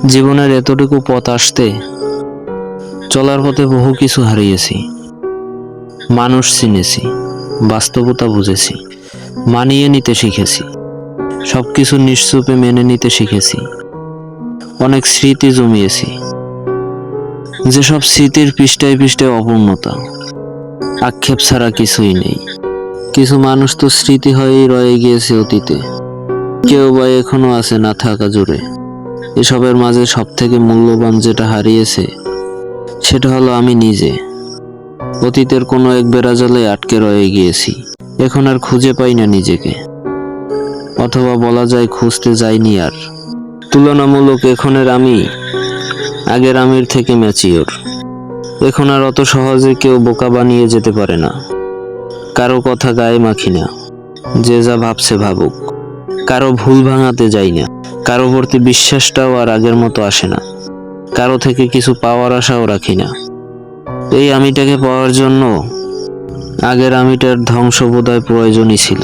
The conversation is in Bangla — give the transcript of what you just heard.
জীবনের এতটুকু পথ আসতে চলার পথে বহু কিছু হারিয়েছি। মানুষ চিনেছি, বাস্তবতা বুঝেছি, মানিয়ে নিতে শিখেছি, সবকিছু নিশ্চুপে মেনে নিতে শিখেছি। অনেক স্মৃতি জমিয়েছি, যেসব স্মৃতির পৃষ্ঠায় পৃষ্ঠায় অপূর্ণতা, আক্ষেপ ছাড়া কিছুই নেই। কিছু মানুষ তো স্মৃতি হয়েই রয়ে গিয়েছে অতীতে, কেউ বা এখনো আছে না থাকা জুড়ে। এসবের মাঝে সব থেকে মূল্যবান যেটা হারিয়েছে সেটা হলো আমি নিজে। অতীতের কোনো এক বেড়াজালে আটকে রয়ে গিয়েছি, এখন আর খুঁজে পাই না নিজেকে, অথবা বলা যায় খুঁজতে যাইনি আর। তুলনামূলক এখনের আমি আগের আমির থেকে ম্যাচিওর। এখন আর অত সহজে কেউ বোকা বানিয়ে যেতে পারে না। কারো কথা গায়ে মাখি না, যে যা ভাবছে ভাবুক। কারো ভুল ভাঙাতে যাই না, কারো প্রতি বিশ্বাসটাও আর আগের মতো আসে না। কারো থেকে কিছু পাওয়ার আশাও রাখি না। এই আমিটাকে পাওয়ার জন্য আগের আমিটার ধ্বংস বোধহয় প্রয়োজনই ছিল।